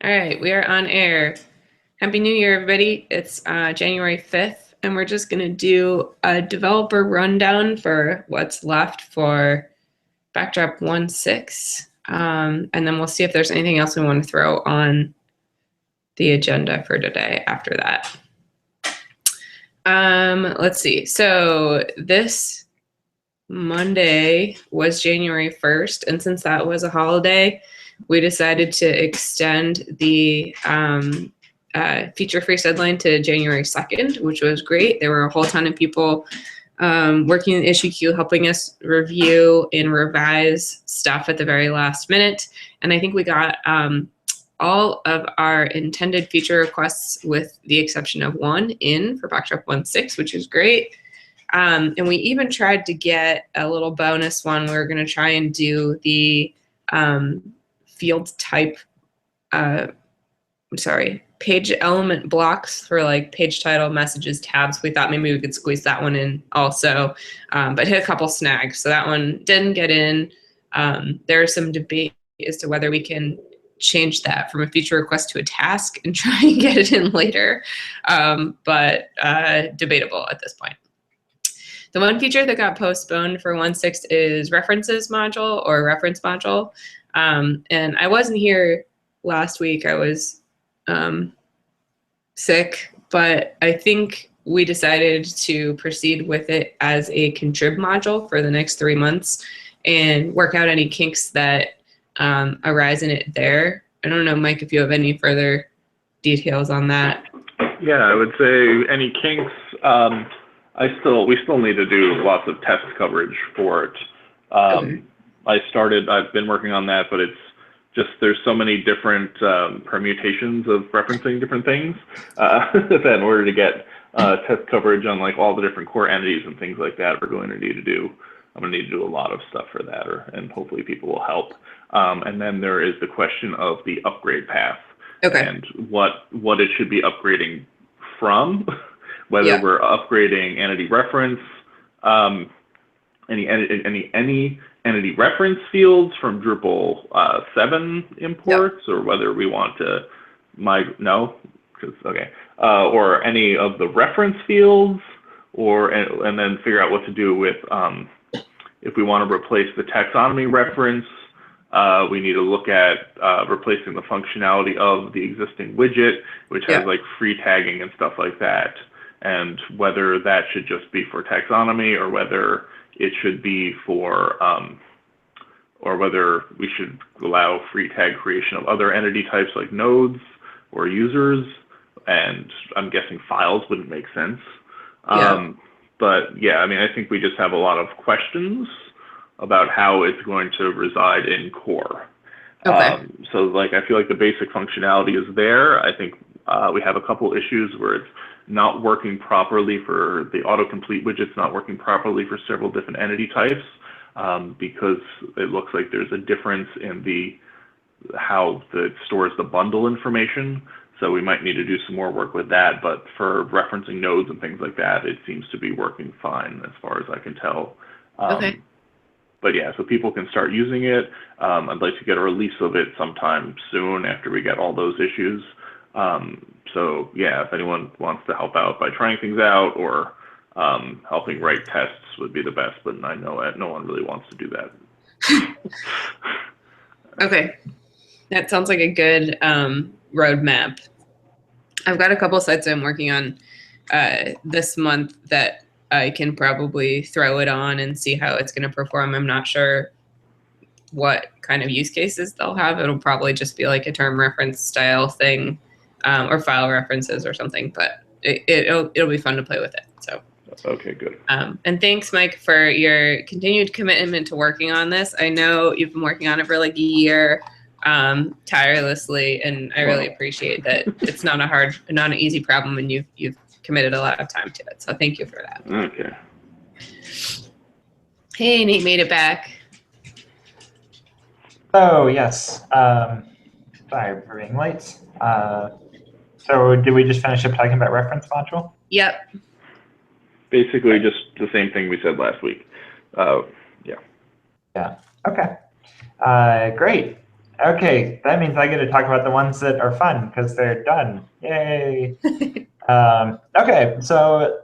All right, we are on air. Happy New Year, everybody. It's January 5th, and we're just going to do a developer rundown for what's left for Backdrop 1.6. And then we'll see if there's anything else we want to throw on the agenda for today after that. Let's see. So this Monday was January 1st, and since that was a holiday, we decided to extend the feature freeze deadline to January 2nd, which was great. There were a whole ton of people working in the issue queue, helping us review and revise stuff at the very last minute. And I think we got all of our intended feature requests, with the exception of one, in for Backdrop 1.6, which is great. And we even tried to get a little bonus one. We were going to try and do the field type, page element blocks for like page title, messages, tabs. We thought maybe we could squeeze that one in also, but hit a couple snags. So that one didn't get in. There's some debate as to whether we can change that from a feature request to a task and try and get it in later, but debatable at this point. The one feature that got postponed for 1.6 is references module or reference module. And I wasn't here last week. I was sick, but I think we decided to proceed with it as a contrib module for the next 3 months and work out any kinks that arise in it there. I don't know, Mike, if you have any further details on that. Yeah, I would say any kinks. We still need to do lots of test coverage for it. Okay. I've been working on that, but it's just, there's so many different permutations of referencing different things that in order to get test coverage on like all the different core entities and things like that, I'm going to need to do a lot of stuff for that, and hopefully people will help. And then there is the question of the upgrade path. Okay. And what it should be upgrading from, whether we're upgrading entity reference, any entity reference fields from Drupal 7 imports, or whether we want to or any of the reference fields, and then figure out what to do with if we want to replace the taxonomy reference. We need to look at replacing the functionality of the existing widget, which has like free tagging and stuff like that, and whether that should just be for taxonomy, or whether it should be for, or whether we should allow free tag creation of other entity types like nodes or users. And I'm guessing files wouldn't make sense. But yeah, I mean, I think we just have a lot of questions about how it's going to reside in core. Okay. So like, I feel like the basic functionality is there. I think we have a couple issues where it's not working properly for the autocomplete widgets, not working properly for several different entity types, because it looks like there's a difference in how it stores the bundle information. So we might need to do some more work with that. But for referencing nodes and things like that, it seems to be working fine as far as I can tell. Okay. But yeah, so people can start using it. I'd like to get a release of it sometime soon after we get all those issues. So yeah, if anyone wants to help out by trying things out, or helping write tests would be the best, but I know no one really wants to do that. Okay. That sounds like a good roadmap. I've got a couple sites I'm working on this month that I can probably throw it on and see how it's going to perform. I'm not sure what kind of use cases they'll have. It'll probably just be like a term reference style thing, or file references or something, but it'll be fun to play with it. So. Okay, good. And thanks, Mike, for your continued commitment to working on this. I know you've been working on it for like a year, tirelessly, and I really appreciate that. It's not an easy problem, and you've committed a lot of time to it. So thank you for that. Okay. Hey, Nate made it back. Oh, yes. Sorry for being late. So did we just finish up talking about reference module? Yep. Basically just the same thing we said last week. Yeah. Okay. Great. Okay, that means I get to talk about the ones that are fun because they're done. Yay! Okay, so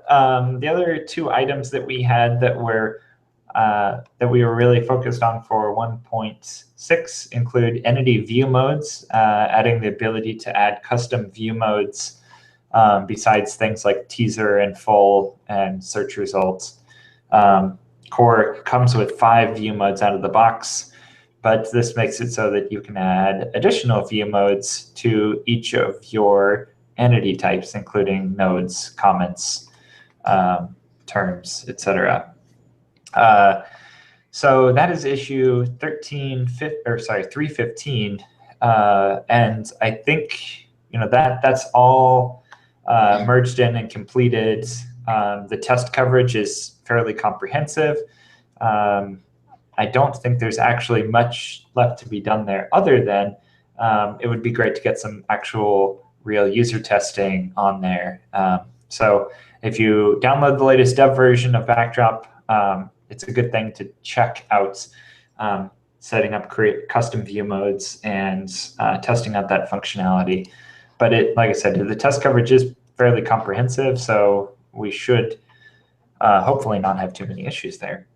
the other two items that we had that we were really focused on for 1.6 include entity view modes, adding the ability to add custom view modes besides things like teaser and full and search results. Core comes with 5 view modes out of the box, but this makes it so that you can add additional view modes to each of your entity types, including nodes, comments, terms, etc. So that is issue 315, and I think that's all merged in and completed. The test coverage is fairly comprehensive. I don't think there's actually much left to be done there other than it would be great to get some actual real user testing on there. So if you download the latest dev version of Backdrop, it's a good thing to check out setting up custom view modes and testing out that functionality. But like I said, the test coverage is fairly comprehensive, so we should hopefully not have too many issues there.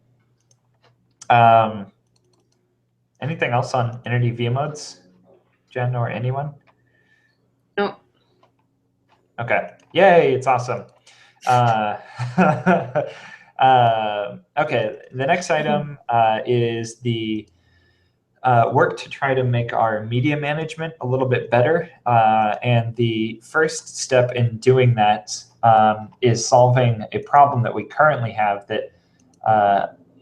Anything else on entity view modes, Jen or anyone? No. Okay. Yay, it's awesome. Okay, the next item is the work to try to make our media management a little bit better. And the first step in doing that is solving a problem that we currently have that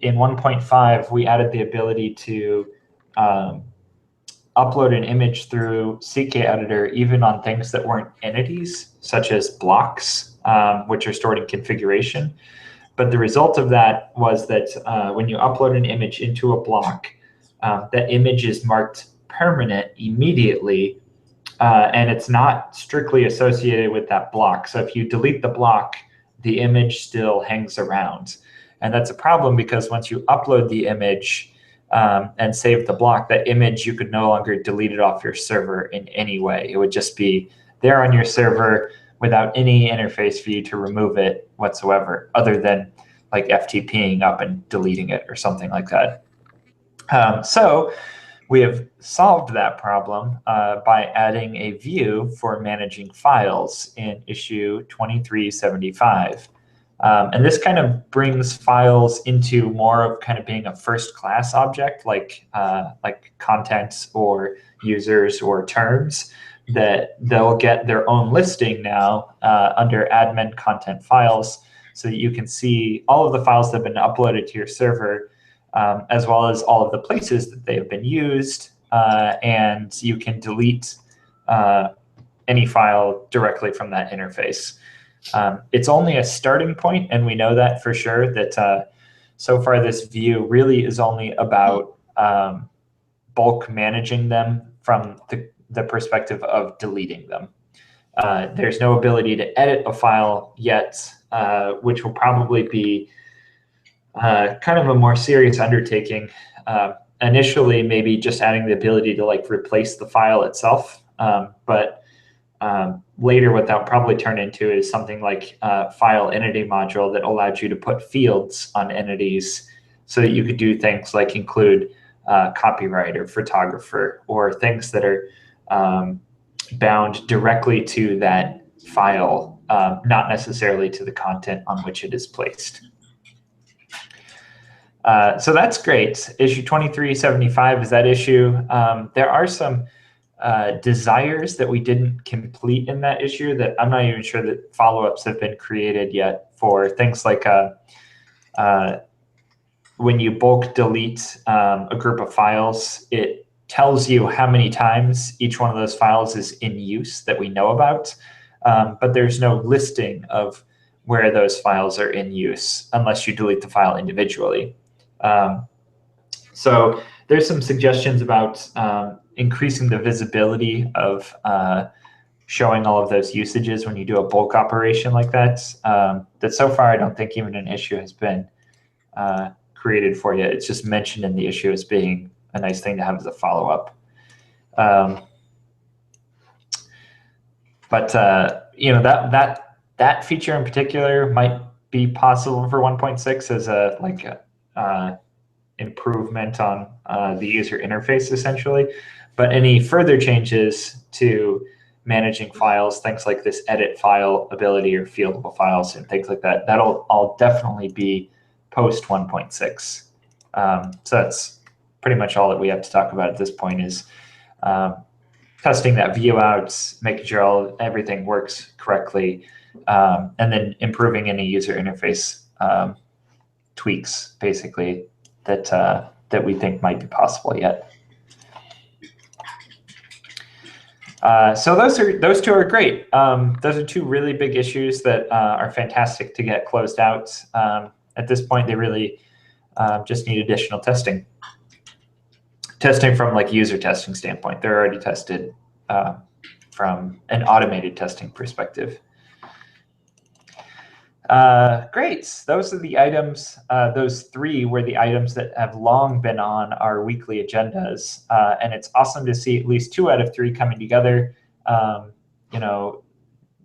in 1.5, we added the ability to upload an image through CKEditor even on things that weren't entities, such as blocks, which are stored in configuration. But the result of that was that when you upload an image into a block, that image is marked permanent immediately, and it's not strictly associated with that block. So if you delete the block, the image still hangs around. And that's a problem because once you upload the image and save the block, that image, you could no longer delete it off your server in any way. It would just be there on your server without any interface for you to remove it whatsoever, other than like FTPing up and deleting it or something like that. So we have solved that problem by adding a view for managing files in issue 2375. And this kind of brings files into more of kind of being a first-class object, like content or users or terms, that they'll get their own listing now under admin content files, so that you can see all of the files that have been uploaded to your server, as well as all of the places that they have been used, and you can delete any file directly from that interface. It's only a starting point, and we know that for sure, that so far this view really is only about bulk managing them from the perspective of deleting them. There's no ability to edit a file yet, which will probably be kind of a more serious undertaking. Initially, maybe just adding the ability to replace the file itself, but later what that will probably turn into is something like a file entity module that allowed you to put fields on entities so that you could do things like include copyright or photographer or things that are bound directly to that file, not necessarily to the content on which it is placed. So that's great. Issue 2375 is that issue. There are some desires that we didn't complete in that issue that I'm not even sure that follow-ups have been created yet for things like when you bulk delete a group of files, it tells you how many times each one of those files is in use that we know about, but there's no listing of where those files are in use unless you delete the file individually. So there's some suggestions about increasing the visibility of showing all of those usages when you do a bulk operation like that. That so far I don't think even an issue has been created for you. It's just mentioned in the issue as being a nice thing to have as a follow-up. You know, that feature in particular might be possible for 1.6 as a improvement on the user interface, essentially. But any further changes to managing files, things like this edit file ability or fieldable files and things like that, that'll all definitely be post 1.6. So that's pretty much all that we have to talk about at this point is testing that view out, making sure everything works correctly, and then improving any user interface tweaks, basically, that we think might be possible yet. So those two are great. Those are two really big issues that are fantastic to get closed out. At this point, they really just need additional testing. Testing from like user testing standpoint, they're already tested from an automated testing perspective. Great. Those are the items. Those three were the items that have long been on our weekly agendas, and it's awesome to see at least 2 out of 3 coming together. You know,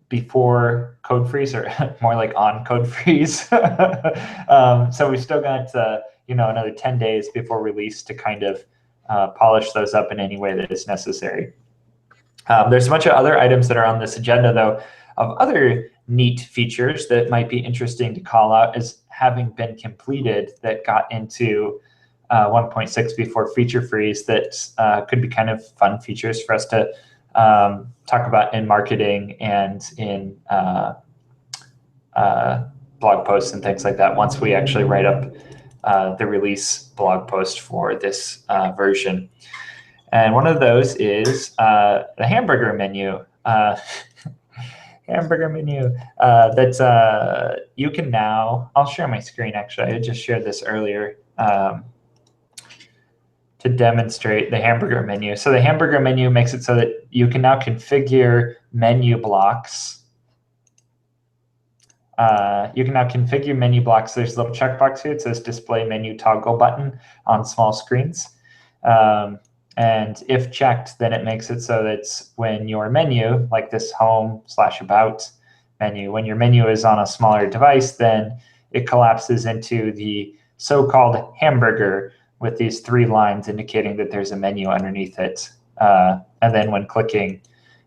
before code freeze, or more like on code freeze. So we've still got you know, another 10 days before release to kind of polish those up in any way that is necessary. There's a bunch of other items that are on this agenda, though, of other neat features that might be interesting to call out as having been completed that got into 1.6 before feature freeze that could be kind of fun features for us to talk about in marketing and in blog posts and things like that once we actually write up the release blog post for this version. And one of those is the hamburger menu. Hamburger menu that you can now, I'll share my screen actually, I just shared this earlier to demonstrate the hamburger menu. So the hamburger menu makes it so that you can now configure menu blocks. You can now configure menu blocks. There's a little checkbox here. It says display menu toggle button on small screens. And if checked, then it makes it so that when your menu, like this home/about menu, when your menu is on a smaller device, then it collapses into the so-called hamburger with these 3 lines indicating that there's a menu underneath it. And then when clicking,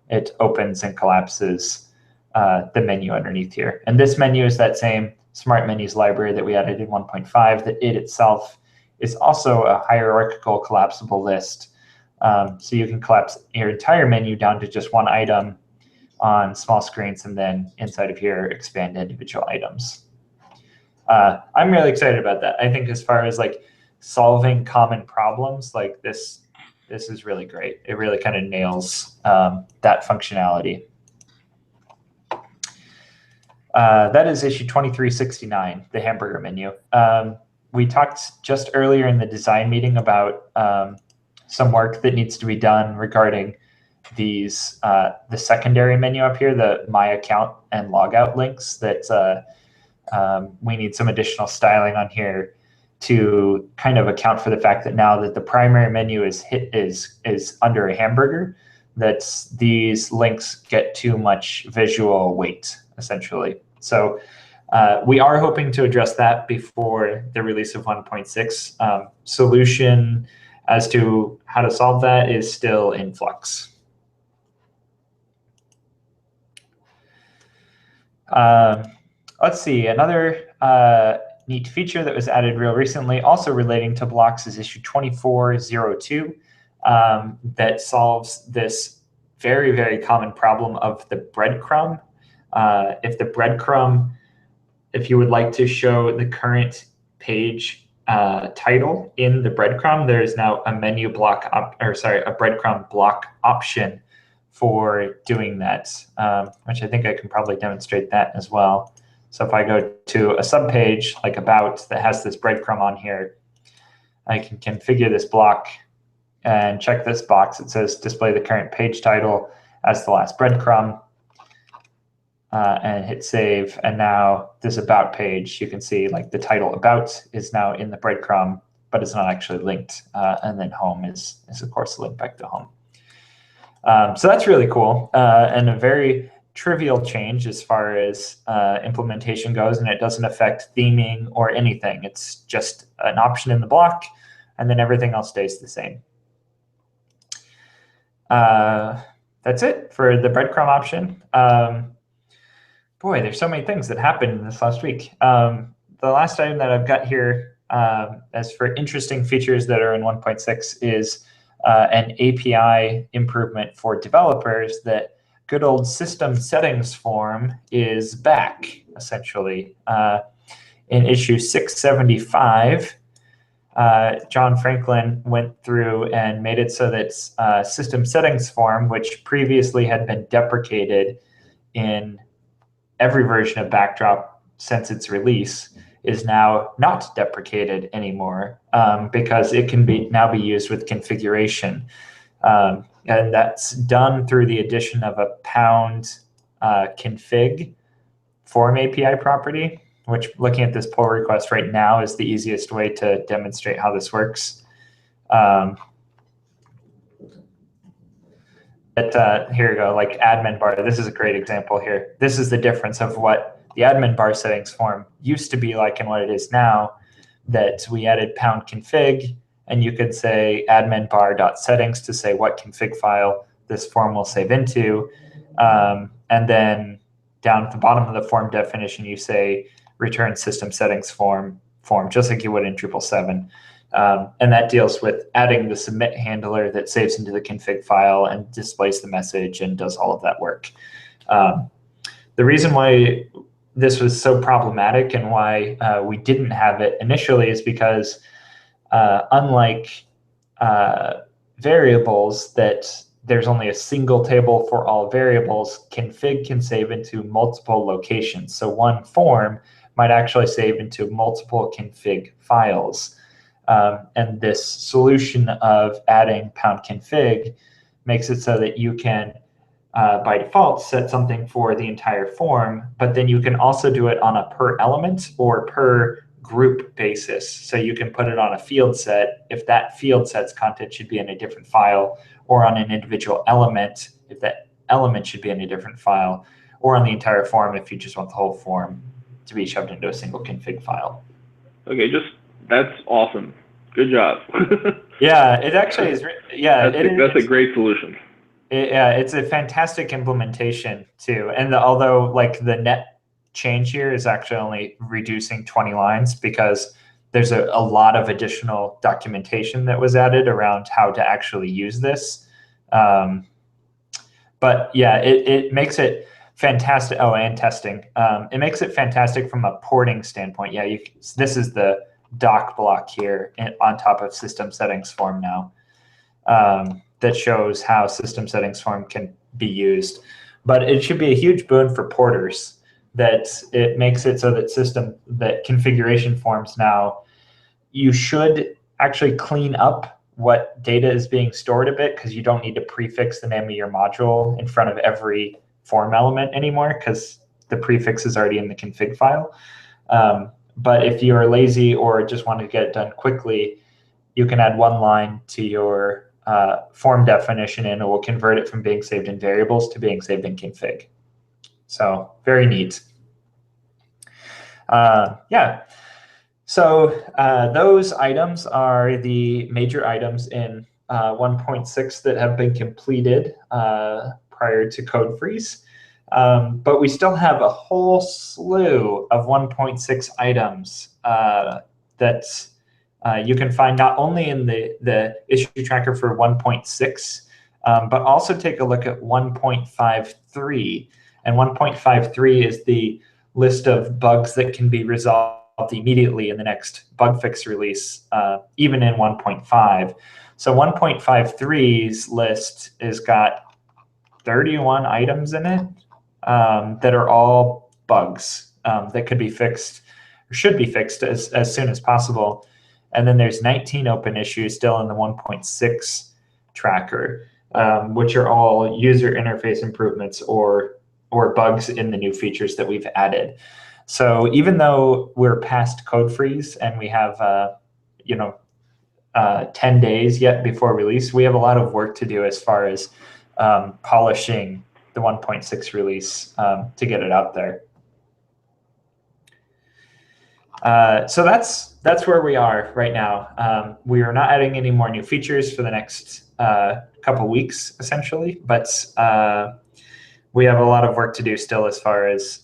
it opens and collapses the menu underneath here. And this menu is that same Smart Menus library that we added in 1.5, that it itself is also a hierarchical collapsible list. So you can collapse your entire menu down to just 1 item on small screens, and then inside of here, expand individual items. I'm really excited about that. I think as far as like solving common problems, like this is really great. It really kind of nails that functionality. That is issue 2369, the hamburger menu. We talked just earlier in the design meeting about some work that needs to be done regarding these the secondary menu up here, the My Account and Logout links that we need some additional styling on here to kind of account for the fact that now that the primary menu is under a hamburger, that these links get too much visual weight, essentially. So we are hoping to address that before the release of 1.6. Solution as to how to solve that is still in flux. Let's see, another neat feature that was added real recently, also relating to blocks, is issue 2402 that solves this very, very common problem of the breadcrumb. If you would like to show the current page title in the breadcrumb, there is now a menu block a breadcrumb block option for doing that, which I think I can probably demonstrate that as well. So if I go to a subpage like About that has this breadcrumb on here, I can configure this block and check this box. It says display the current page title as the last breadcrumb, and hit save. And now this About page, you can see like the title About is now in the breadcrumb, but it's not actually linked. And then Home is of course linked back to Home. So that's really cool, and a very trivial change as far as implementation goes, and it doesn't affect theming or anything. It's just an option in the block, and then everything else stays the same. That's it for the breadcrumb option. Boy, there's so many things that happened in this last week. The last item that I've got here as for interesting features that are in 1.6 is an API improvement for developers that good old system settings form is back, essentially. In issue 675, John Franklin went through and made it so that system settings form, which previously had been deprecated in every version of Backdrop since its release, is now not deprecated anymore because it can now be used with configuration. And that's done through the addition of a pound config form API property, which, looking at this pull request right now, is the easiest way to demonstrate how this works. Here you go, like admin bar. This is a great example here. This is the difference of what the admin bar settings form used to be like and what it is now, that we added pound config, and you could say admin bar.settings to say what config file this form will save into. And then down at the bottom of the form definition, you say return system settings form, just like you would in Drupal 7. And that deals with adding the submit handler that saves into the config file and displays the message and does all of that work. The reason why this was so problematic and why we didn't have it initially is because unlike variables, that there's only a single table for all variables, config can save into multiple locations. So one form might actually save into multiple config files. And this solution of adding pound config makes it so that you can, by default, set something for the entire form, but then you can also do it on a per element or per group basis. So you can put it on a field set if that field set's content should be in a different file, or on an individual element if that element should be in a different file, or on the entire form if you just want the whole form to be shoved into a single config file. Okay, that's awesome. Good job. Yeah, it actually is. Yeah, that's a great solution. Yeah, it's a fantastic implementation too. And although like the net change here is actually only reducing 20 lines because there's a lot of additional documentation that was added around how to actually use this. But yeah, it makes it fantastic. Oh, and testing. It makes it fantastic from a porting standpoint. Yeah, this is the doc block here on top of system settings form now. That shows how system settings form can be used. But it should be a huge boon for porters, that it makes it so that configuration forms now, you should actually clean up what data is being stored a bit, because you don't need to prefix the name of your module in front of every form element anymore, because the prefix is already in the config file. But if you're lazy or just want to get it done quickly, you can add one line to your form definition and it will convert it from being saved in variables to being saved in config. So very neat. Yeah. So those items are the major items in 1.6 that have been completed prior to code freeze. But we still have a whole slew of 1.6 items that you can find not only in the issue tracker for 1.6, but also take a look at 1.53. And 1.53 is the list of bugs that can be resolved immediately in the next bug fix release, even in 1.5. So 1.53's list has got 31 items in it that are all bugs that could be fixed or should be fixed as soon as possible. And then there's 19 open issues still in the 1.6 tracker, which are all user interface improvements or bugs in the new features that we've added. So even though we're past code freeze and we have 10 days yet before release, we have a lot of work to do as far as polishing the 1.6 release to get it out there. So that's where we are right now. We are not adding any more new features for the next couple weeks, essentially, but we have a lot of work to do still as far as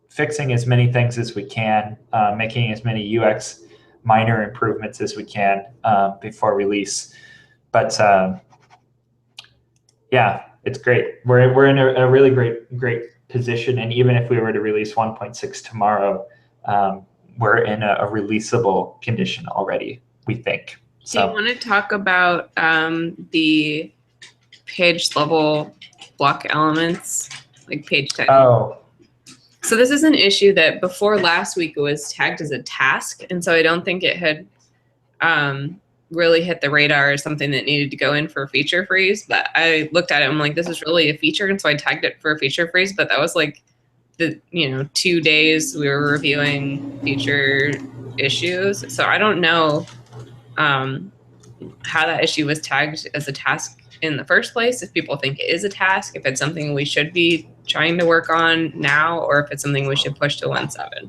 fixing as many things as we can, making as many UX minor improvements as we can before release. But yeah, it's great. We're in a really great position, and even if we were to release 1.6 tomorrow, we're in a releasable condition already, we think. So, do you want to talk about the page level block elements, like page tag? oh, So this is an issue that before last week it was tagged as a task, and so I don't think it had really hit the radar as something that needed to go in for a feature freeze. But I looked at it and I'm like, this is really a feature, and so I tagged it for a feature freeze. But that was like the 2 days we were reviewing feature issues, so I don't know how that issue was tagged as a task in the first place, if people think it is a task, if it's something we should be trying to work on now, or if it's something we should push to 1.7.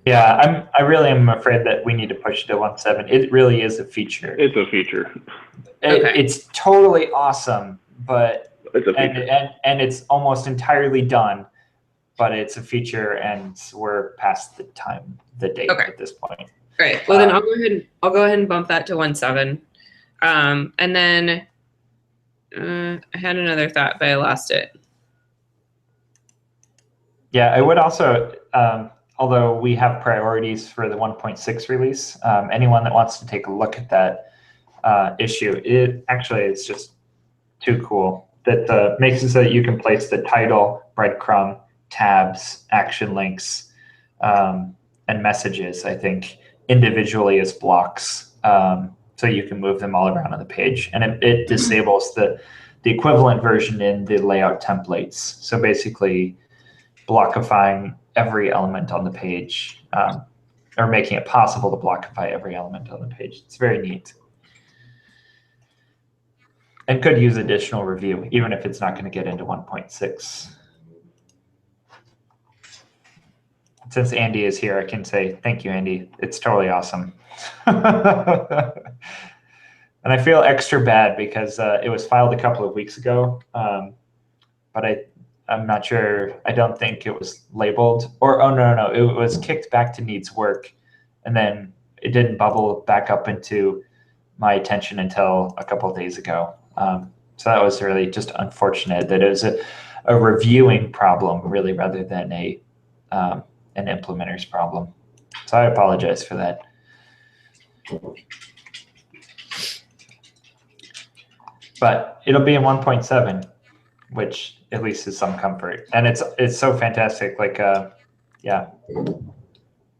Yeah, I really am afraid that we need to push to 1.7. It really is a feature. It's a feature. Okay. It's totally awesome, but It's a feature. and it's almost entirely done, but it's a feature, and we're past the date at this point. Great. Well, then I'll go ahead and bump that to 1.7. And then I had another thought, but I lost it. Yeah, I would also, although we have priorities for the 1.6 release, anyone that wants to take a look at that issue, it actually is just too cool. That makes it so that you can place the title, breadcrumb, tabs, action links, and messages, I think, individually as blocks. So you can move them all around on the page. And it disables the equivalent version in the layout templates. So basically blockifying every element on the page, or making it possible to blockify every element on the page. It's very neat. And could use additional review, even if it's not going to get into 1.6. Since Andy is here, I can say, thank you, Andy. It's totally awesome. And I feel extra bad because it was filed a couple of weeks ago, but I'm not sure. I don't think it was labeled, or oh no, it was kicked back to needs work, and then it didn't bubble back up into my attention until a couple of days ago. So that was really just unfortunate that it was a reviewing problem, really, rather than an implementer's problem. So I apologize for that. But it'll be in 1.7, which at least is some comfort. And it's so fantastic. Like, yeah,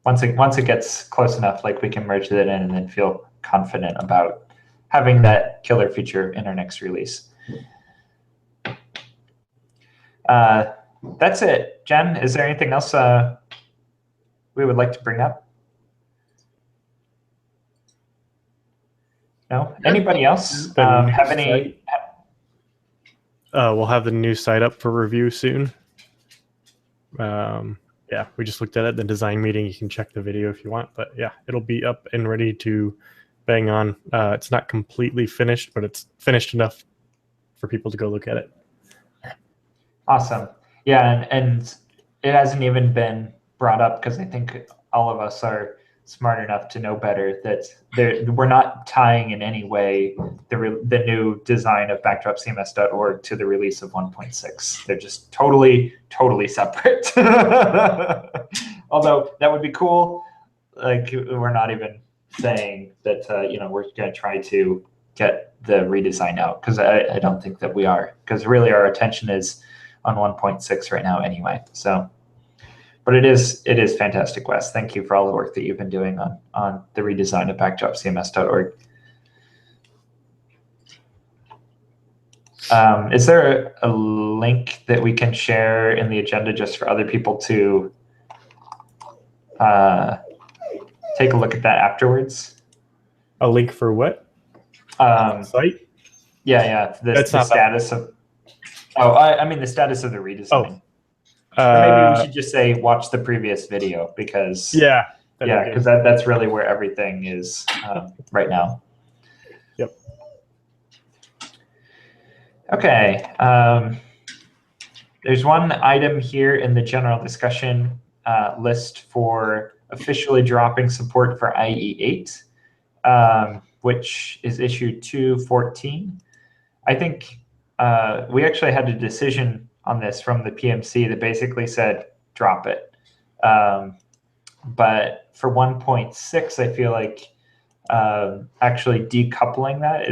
once it gets close enough, like we can merge that in and then feel confident about having that killer feature in our next release. That's it. Jen, is there anything else we would like to bring up? No? Anybody else have any? We'll have the new site up for review soon. Yeah, we just looked at it, the design meeting. You can check the video if you want, but yeah, it'll be up and ready to bang on. It's not completely finished, but it's finished enough for people to go look at it. Awesome. Yeah, and it hasn't even been brought up because I think all of us are smart enough to know better that we're not tying in any way the new design of backdropcms.org to the release of 1.6. They're just totally separate. Although that would be cool. Like, we're not even saying that we're going to try to get the redesign out, because I don't think that we are, because really our attention is on 1.6 right now anyway. So. But it is fantastic, Wes. Thank you for all the work that you've been doing on the redesign of backdropcms.org. Is there a link that we can share in the agenda just for other people to take a look at that afterwards? A link for what? Site? Yeah. The That's not status of. Oh, I mean the status of the redesign. Or maybe we should just say watch the previous video because Yeah. because that's really where everything is right now. Yep. Okay. There's one item here in the general discussion list for officially dropping support for IE8, which is issue 214. I think we actually had a decision on this from the PMC that basically said drop it. But for 1.6, I feel like actually decoupling that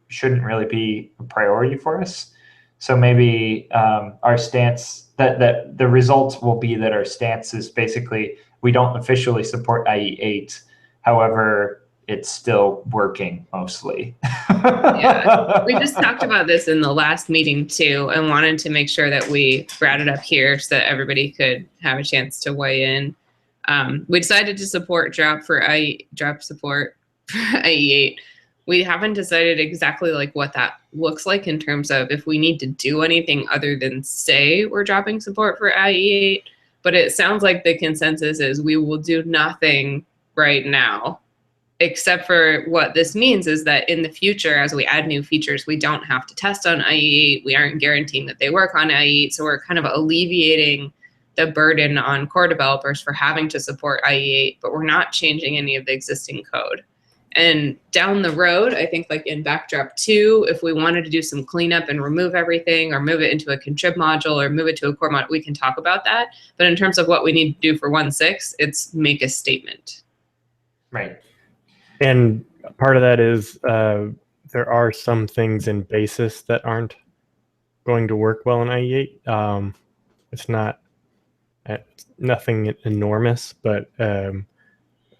shouldn't really be a priority for us. So maybe our stance that the result will be that our stance is basically we don't officially support IE8. However, it's still working mostly. Yeah, we just talked about this in the last meeting too, and wanted to make sure that we brought it up here so that everybody could have a chance to weigh in. We decided to support drop support for IE8. We haven't decided exactly like what that looks like in terms of if we need to do anything other than say we're dropping support for IE8. But it sounds like the consensus is we will do nothing right now, except for what this means is that in the future, as we add new features, we don't have to test on IE8. We aren't guaranteeing that they work on IE8. So we're kind of alleviating the burden on core developers for having to support IE8, but we're not changing any of the existing code. And down the road, I think like in Backdrop 2, if we wanted to do some cleanup and remove everything or move it into a contrib module or move it to a core module, we can talk about that. But in terms of what we need to do for 1.6, it's make a statement. Right. And part of that is there are some things in Basis that aren't going to work well in IE8. It's nothing enormous, but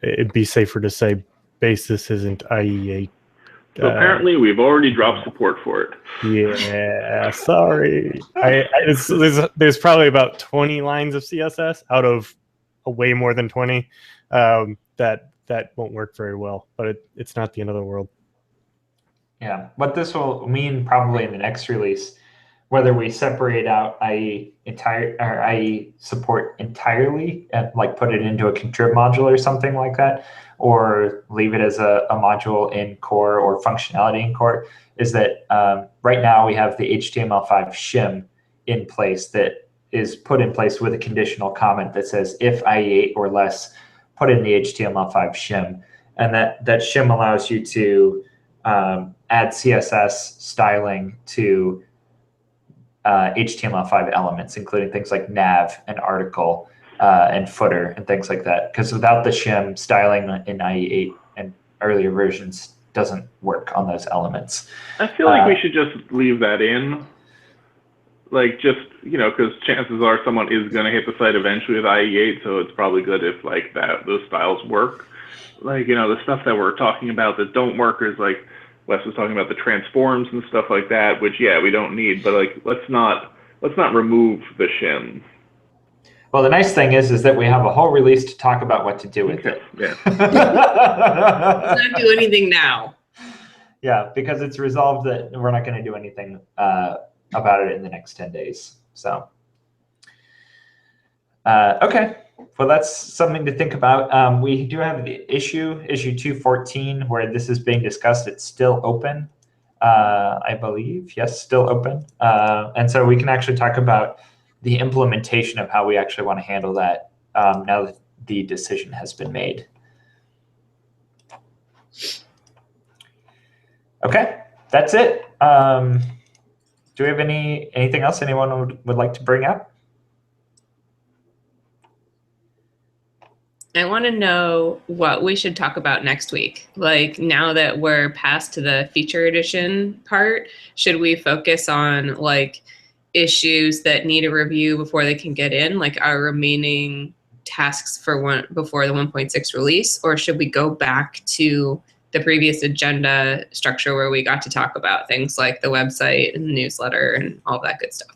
it'd be safer to say Basis isn't IE8. So apparently, we've already dropped support for it. Yeah, sorry. There's probably about 20 lines of CSS out of way more than 20 that won't work very well, but it's not the end of the world. Yeah, what this will mean probably in the next release, whether we separate out IE support entirely and like put it into a contrib module or something like that, or leave it as a module in core or functionality in core, is that right now we have the HTML5 shim in place that is put in place with a conditional comment that says if IE8 or less, put in the HTML5 shim. And that shim allows you to add CSS styling to HTML5 elements, including things like nav and article and footer and things like that. Because without the shim, styling in IE8 and earlier versions doesn't work on those elements. I feel like we should just leave that in. Like just, because chances are someone is going to hit the site eventually with IE8, so it's probably good if like those styles work. Like, the stuff that we're talking about that don't work is like, Wes was talking about the transforms and stuff like that, which we don't need, but like let's not remove the shim. Well, the nice thing is that we have a whole release to talk about what to do with it. Yeah. Let's not do anything now. Yeah, because it's resolved that we're not going to do anything about it in the next 10 days. So, okay. Well, that's something to think about. We do have the issue 214, where this is being discussed. It's still open, I believe. Yes, still open. And so we can actually talk about the implementation of how we actually want to handle that now that the decision has been made. Okay, that's it. Do we have anything else anyone would like to bring up? I want to know what we should talk about next week. Like now that we're past the feature edition part, should we focus on like issues that need a review before they can get in, like our remaining tasks for before the 1.6 release, or should we go back to the previous agenda structure where we got to talk about things like the website and the newsletter and all that good stuff?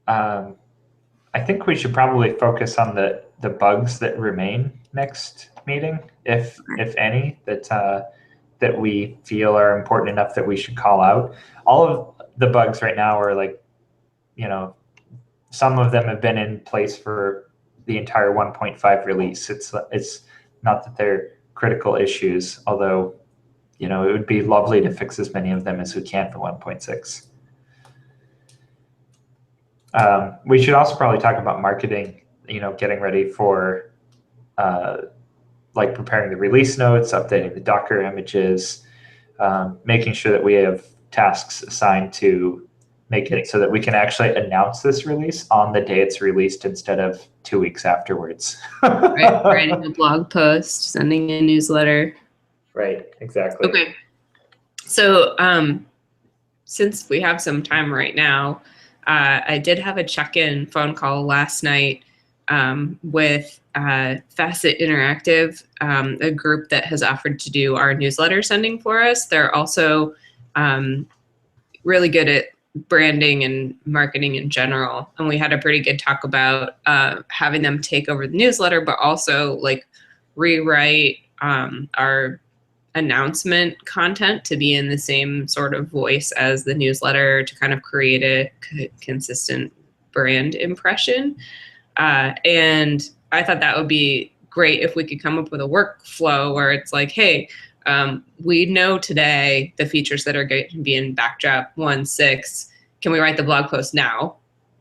I think we should probably focus on the bugs that remain next meeting, if any, that we feel are important enough that we should call out. All of the bugs right now are like, some of them have been in place for the entire 1.5 release. It's not that they're critical issues, although, it would be lovely to fix as many of them as we can for 1.6. We should also probably talk about marketing, getting ready for like preparing the release notes, updating the Docker images, making sure that we have tasks assigned to make it so that we can actually announce this release on the day it's released instead of 2 weeks afterwards. Right, writing a blog post, sending a newsletter. Right, exactly. Okay. So since we have some time right now, I did have a check-in phone call last night with Facet Interactive, a group that has offered to do our newsletter sending for us. They're also really good at branding and marketing in general. And we had a pretty good talk about having them take over the newsletter, but also like rewrite our announcement content to be in the same sort of voice as the newsletter to kind of create a consistent brand impression. And I thought that would be great if we could come up with a workflow where it's like, hey, we know today the features that are going to be in Backdrop 1.6. Can we write the blog post now?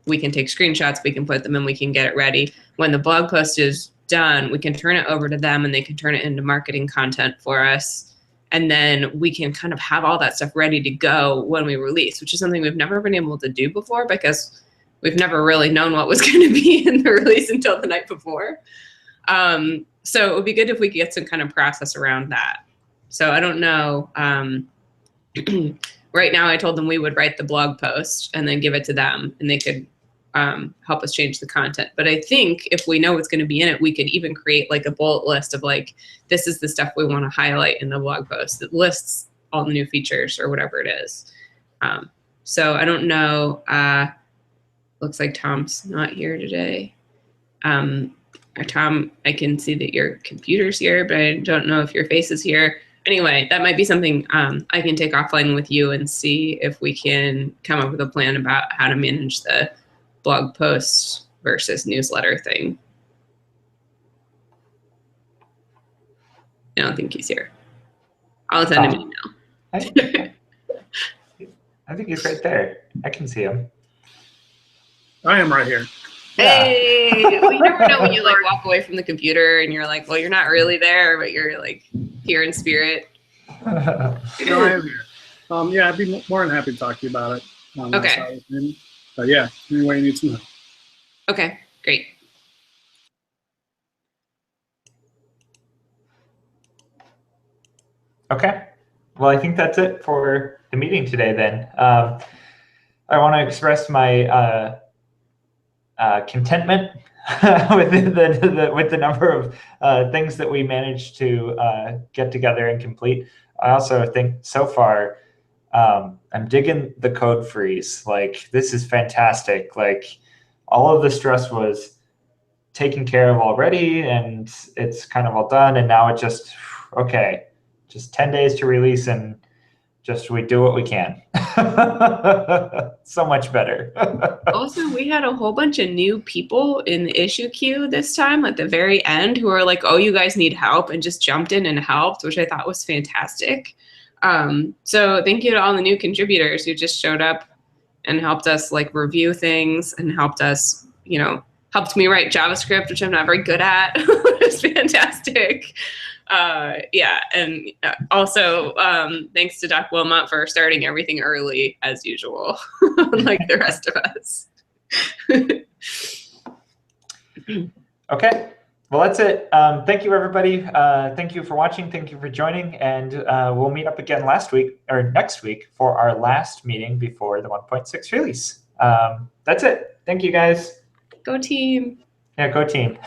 We can take screenshots, we can put them in, we can get it ready. When the blog post is done, we can turn it over to them and they can turn it into marketing content for us. And then we can kind of have all that stuff ready to go when we release, which is something we've never been able to do before because we've never really known what was going to be in the release until the night before. So it would be good if we could get some kind of process around that. So I don't know. Right now I told them we would write the blog post and then give it to them and they could help us change the content. But I think if we know what's going to be in it, we could even create like a bullet list of like, this is the stuff we want to highlight in the blog post that lists all the new features or whatever it is. So I don't know. Looks like Tom's not here today. Tom, I can see that your computer's here, but I don't know if your face is here. Anyway, that might be something I can take offline with you and see if we can come up with a plan about how to manage the blog post versus newsletter thing. I don't think he's here. I'll send him an email. I think he's right there. I can see him. I am right here. Hey, well, you never know when you like walk away from the computer and you're like, well, you're not really there, but you're like here in spirit. No, I am here. Yeah, I'd be more than happy to talk to you about it. Okay. But yeah, anyway, you need some help. Okay, great. Okay. Well, I think that's it for the meeting today then. I want to express my contentment with the number of things that we managed to get together and complete. I also think so far I'm digging the code freeze. Like, this is fantastic. Like, all of the stress was taken care of already and it's kind of all done. And now it just 10 days to release and just we do what we can. So much better. Also, we had a whole bunch of new people in the issue queue this time at the very end who were like, oh, you guys need help, and just jumped in and helped, which I thought was fantastic. So thank you to all the new contributors who just showed up and helped us like review things and helped us, helped me write JavaScript, which I'm not very good at. It's fantastic. Yeah, and also thanks to Doc Wilmot for starting everything early as usual, like the rest of us. Okay, well, that's it. Thank you, everybody. Thank you for watching. Thank you for joining, and we'll meet up again next week for our last meeting before the 1.6 release. That's it. Thank you, guys. Go team. Yeah, go team.